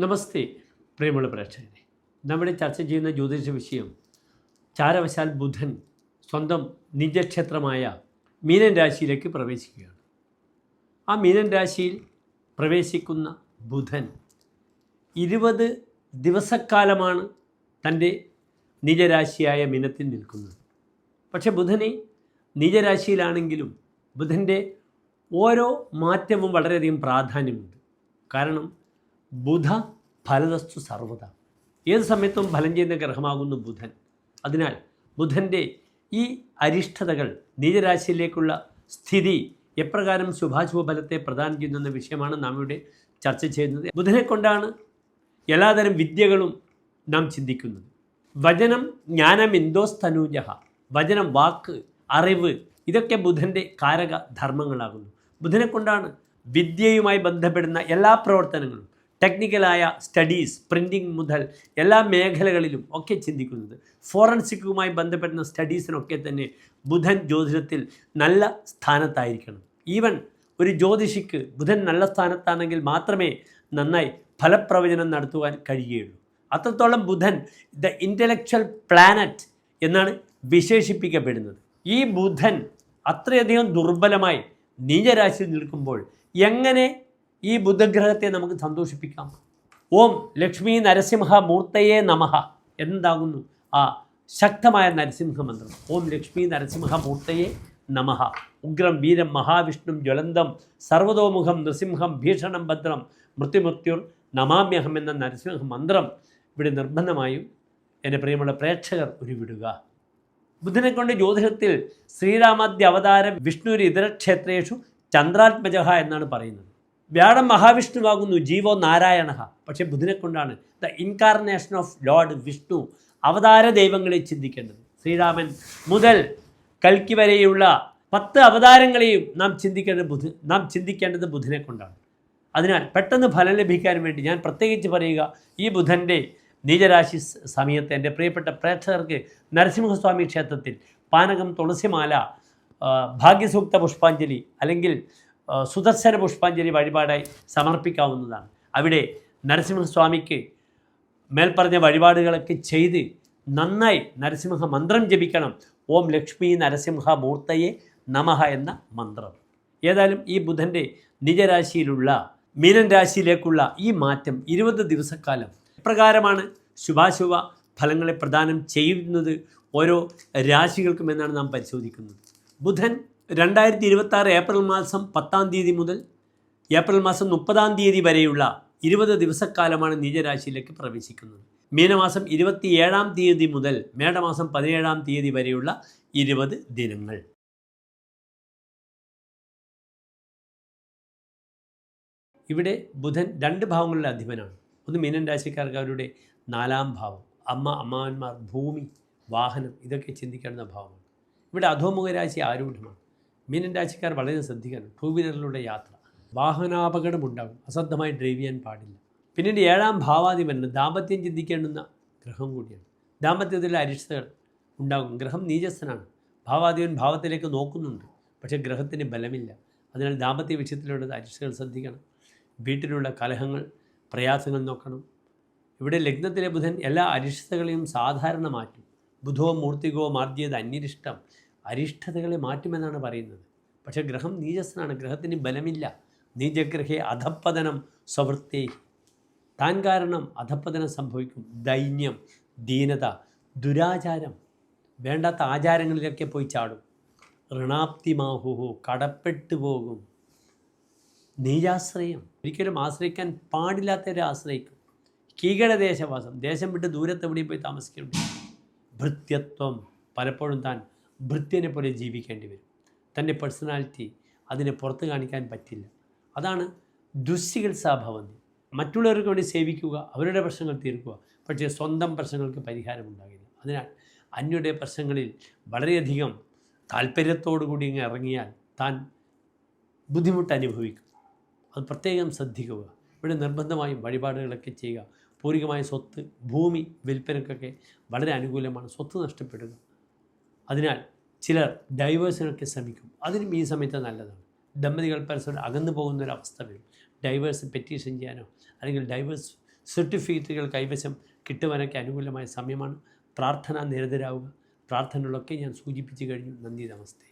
നമസ്തേ പ്രിയമുള്ള പ്രേക്ഷകരെ, നമ്മുടെ ചർച്ച ചെയ്യുന്ന ജ്യോതിഷ വിഷയം ചാരവശാൽ ബുധൻ സ്വന്തം നിജക്ഷേത്രമായ മീനൻ രാശിയിലേക്ക് പ്രവേശിക്കുകയാണ്. ആ മീനൻ രാശിയിൽ പ്രവേശിക്കുന്ന ബുധൻ 20 ദിവസക്കാലമാണ് തൻ്റെ നിജരാശിയായ മീനത്തിൽ നിൽക്കുന്നത്. പക്ഷെ ബുധനെ നിജരാശിയിലാണെങ്കിലും ബുധൻ്റെ ഓരോ മാറ്റവും വളരെയധികം പ്രാധാന്യമുണ്ട്. കാരണം ബുധ ഫലതസ്തു സർവത, ഏത് സമയത്തും ഫലം ചെയ്യുന്ന ഗ്രഹമാകുന്നു ബുധൻ. അതിനാൽ ബുധൻ്റെ ഈ അരിഷ്ടതകൾ, നീചരാശിയിലേക്കുള്ള സ്ഥിതി എപ്രകാരം ശുഭാശുഭ ഫലത്തെ പ്രദാനം ചെയ്യുന്ന വിഷയമാണ് നാം ഇവിടെ ചർച്ച ചെയ്യുന്നത്. ബുധനെ കൊണ്ടാണ് എല്ലാതരം വിദ്യകളും നാം ചിന്തിക്കുന്നത്. വചനം ജ്ഞാനമിന്ദോസ്തനൂജ, വചനം, വാക്ക്, അറിവ്, ഇതൊക്കെ ബുധൻ്റെ കാരക ധർമ്മങ്ങളാകുന്നു. ബുധനെ കൊണ്ടാണ് വിദ്യയുമായി ബന്ധപ്പെടുന്ന എല്ലാ പ്രവർത്തനങ്ങളും, ടെക്നിക്കലായ സ്റ്റഡീസ്, പ്രിൻറ്റിങ് മുതൽ എല്ലാ മേഖലകളിലും ഒക്കെ ചിന്തിക്കുന്നത്. ഫോറൻസിക്കുമായി ബന്ധപ്പെടുന്ന സ്റ്റഡീസിനൊക്കെ തന്നെ ബുധൻ ജ്യോതിഷത്തിൽ നല്ല സ്ഥാനത്തായിരിക്കണം. ഈവൻ ഒരു ജ്യോതിഷിക്ക് ബുധൻ നല്ല സ്ഥാനത്താണെങ്കിൽ മാത്രമേ നന്നായി ഫലപ്രവചനം നടത്തുവാൻ കഴിയുകയുള്ളൂ. അത്രത്തോളം ബുധൻ ദ ഇൻ്റലക്ച്വൽ പ്ലാനറ്റ് എന്നാണ് വിശേഷിപ്പിക്കപ്പെടുന്നത്. ഈ ബുധൻ അത്രയധികം ദുർബലമായി നീചരാശിയിൽ നിൽക്കുമ്പോൾ എങ്ങനെ ഈ ബുധഗ്രഹത്തെ നമുക്ക് സന്തോഷിപ്പിക്കാം? ഓം ലക്ഷ്മി നരസിംഹ മൂർത്തയേ നമഃ എന്താകുന്നു ആ ശക്തമായ നരസിംഹ മന്ത്രം. ഓം ലക്ഷ്മി നരസിംഹ മൂർത്തയേ നമഃ. ഉഗ്രം വീരം മഹാവിഷ്ണും ജ്വലന്തം സർവതോമുഖം നൃസിംഹം ഭീഷണം ഭദ്രം മൃത്യുമൃത്യുർ നമാമ്യഹം എന്ന നരസിംഹ മന്ത്രം ഇവിടെ നിർബന്ധമായും എൻ്റെ പ്രിയമുള്ള പ്രേക്ഷകർ ഉരുവിടുക. ബുധനെ കൊണ്ട് ജ്യോതിഷത്തിൽ ശ്രീരാമാദ്യ അവതാര വിഷ്ണുര് ഇതരക്ഷേത്രേഷു ചന്ദ്രാത്മജ എന്നാണ് പറയുന്നത്. വ്യാഴം മഹാവിഷ്ണുവാകുന്നു, ജീവോ നാരായണ. പക്ഷേ ബുധനെ കൊണ്ടാണ് the incarnation of Lord Vishnu, അവതാര ദൈവങ്ങളെ ചിന്തിക്കേണ്ടത്. ശ്രീരാമൻ മുതൽ കൽക്കി വരെയുള്ള 10 അവതാരങ്ങളെയും നാം ചിന്തിക്കേണ്ടത് ബുധനെ കൊണ്ടാണ്. അതിനാൽ പെട്ടെന്ന് ഫലം ലഭിക്കാൻ വേണ്ടി ഞാൻ പ്രത്യേകിച്ച് പറയുക, ഈ ബുധൻ്റെ നീചരാശി സമയത്ത് എൻ്റെ പ്രിയപ്പെട്ട പ്രേക്ഷകർക്ക് നരസിംഹസ്വാമി ക്ഷേത്രത്തിൽ പാനകം, തുളസിമാല, ഭാഗ്യസൂക്ത പുഷ്പാഞ്ജലി അല്ലെങ്കിൽ സുദർശന പുഷ്പാഞ്ജലി വഴിപാടായി സമർപ്പിക്കാവുന്നതാണ്. അവിടെ നരസിംഹസ്വാമിക്ക് മേൽപ്പറഞ്ഞ വഴിപാടുകളൊക്കെ ചെയ്ത് നന്നായി നരസിംഹ മന്ത്രം ജപിക്കണം. ഓം ലക്ഷ്മി നരസിംഹ മൂർത്തയെ നമഃ എന്ന മന്ത്രം. ഏതായാലും ഈ ബുധൻ്റെ നിജരാശിയിലുള്ള മീനൻ രാശിയിലേക്കുള്ള ഈ മാറ്റം 20 ദിവസക്കാലം എപ്രകാരമാണ് ശുഭാശുഭ ഫലങ്ങളെ പ്രദാനം ചെയ്യുന്നത് ഓരോ രാശികൾക്കും എന്നാണ് നാം പരിശോധിക്കുന്നത്. ബുധൻ 2026 ഏപ്രിൽ മാസം 10-ാം തീയതി മുതൽ ഏപ്രിൽ മാസം 30-ാം തീയതി വരെയുള്ള 20 ദിവസക്കാലമാണ് നീചരാശിയിലേക്ക് പ്രവേശിക്കുന്നത്. മീനമാസം 27-ാം തീയതി മുതൽ മേടമാസം 17-ാം തീയതി വരെയുള്ള 20 ദിനങ്ങൾ. ഇവിടെ ബുധൻ 2 ഭാവങ്ങളുടെ അധിപനാണ്. ഒന്ന് മീനൻ രാശിക്കാർക്ക് അവരുടെ 4-ാം ഭാവം, അമ്മാവന്മാർ, ഭൂമി, വാഹനം, ഇതൊക്കെ ചിന്തിക്കേണ്ട ഭാവമാണ്. ഇവിടെ അധോമുഖ രാശി ആരൂഢമാണ്. മീനൻ രാശിക്കാർ വളരെ ശ്രദ്ധിക്കണം. 2 വീലറിലൂടെ യാത്ര, വാഹനാപകടം ഉണ്ടാകും, അശ്രദ്ധമായി ഡ്രൈവ് ചെയ്യാൻ പാടില്ല. പിന്നീട് 7-ാം ഭാവാധിപന് ദാമ്പത്യം ചിന്തിക്കേണ്ടുന്ന ഗ്രഹം കൂടിയാണ്. ദാമ്പത്യത്തിലെ അരിഷ്ടതകൾ ഉണ്ടാകും. ഗ്രഹം നീചസ്ഥനാണ്. ഭാവാധിപൻ ഭാവത്തിലേക്ക് നോക്കുന്നുണ്ട്, പക്ഷേ ഗ്രഹത്തിന് ബലമില്ല. അതിനാൽ ദാമ്പത്യ വിഷയത്തിലുള്ള അരിഷ്ടതകൾ ശ്രദ്ധിക്കണം. വീട്ടിലുള്ള കലഹങ്ങൾ, പ്രയാസങ്ങൾ നോക്കണം. ഇവിടെ ലഗ്നത്തിലെ ബുധൻ എല്ലാ അരിഷ്ടതകളെയും സാധാരണ മാറ്റും. ബുധോ മൂർത്തികോ മാർദ്യത് അന്യരിഷ്ടം, അരിഷ്ടതകളെ മാറ്റുമെന്നാണ് പറയുന്നത്. പക്ഷേ ഗ്രഹം നീചസ്ഥനാണ്, ഗ്രഹത്തിന് ബലമില്ല. നീചഗ്രഹേ അധപ്പതനം സ്വവൃത്തേ, താൻ കാരണം അധപ്പതനം സംഭവിക്കും. ദൈന്യം, ദീനത, ദുരാചാരം, വേണ്ടാത്ത ആചാരങ്ങളിലൊക്കെ പോയി ചാടും. ഋണാപ്തിമാഹുഹു, കടപ്പെട്ടു പോകും. നീചാശ്രയം, ഒരിക്കലും ആശ്രയിക്കാൻ പാടില്ലാത്തവരെ ആശ്രയിക്കും. കീകടദേശവാസം, ദേശം വിട്ട് ദൂരത്തെവിടെയും പോയി താമസിക്കേണ്ടി. ഭൃത്യത്വം, പലപ്പോഴും താൻ ഭൃത്യനെ പോലെ ജീവിക്കേണ്ടി വരും. തൻ്റെ പേഴ്സണാലിറ്റി അതിനെ പുറത്ത് കാണിക്കാൻ പറ്റില്ല. അതാണ് ദുശ്ചികിത്സാഭവന്തി. മറ്റുള്ളവർക്ക് വേണ്ടി സേവിക്കുക, അവരുടെ പ്രശ്നങ്ങൾ തീർക്കുക, പക്ഷേ സ്വന്തം പ്രശ്നങ്ങൾക്ക് പരിഹാരമുണ്ടാകില്ല. അതിനാൽ അന്യരുടെ പ്രശ്നങ്ങളിൽ വളരെയധികം താല്പര്യത്തോടുകൂടി ഇങ്ങ് ഇറങ്ങിയാൽ താൻ ബുദ്ധിമുട്ട് അനുഭവിക്കും. അത് പ്രത്യേകം ശ്രദ്ധിക്കുക. ഇവിടെ നിർബന്ധമായും വഴിപാടുകളൊക്കെ ചെയ്യുക. പൂർവികമായ സ്വത്ത്, ഭൂമി വിൽപ്പനക്കൊക്കെ വളരെ അനുകൂലമാണ്. സ്വത്ത് നഷ്ടപ്പെടുക. അതിനാൽ ചിലർ ഡൈവേഴ്സിനൊക്കെ ശ്രമിക്കും. അതിനും ഈ സമയത്ത് നല്ലതാണ്. ദമ്പതികൾ പരസ്പരം അകന്നു പോകുന്നൊരവസ്ഥ വരും. ഡൈവേഴ്സ് പെറ്റീഷൻ ചെയ്യാനോ അല്ലെങ്കിൽ ഡൈവേഴ്സ് സർട്ടിഫിക്കറ്റുകൾ കൈവശം കിട്ടുവാനൊക്കെ അനുകൂലമായ സമയമാണ്. പ്രാർത്ഥന നിരതരാവുക. പ്രാർത്ഥനകളൊക്കെ ഞാൻ സൂചിപ്പിച്ചു കഴിഞ്ഞു. നന്ദി, നമസ്തേ.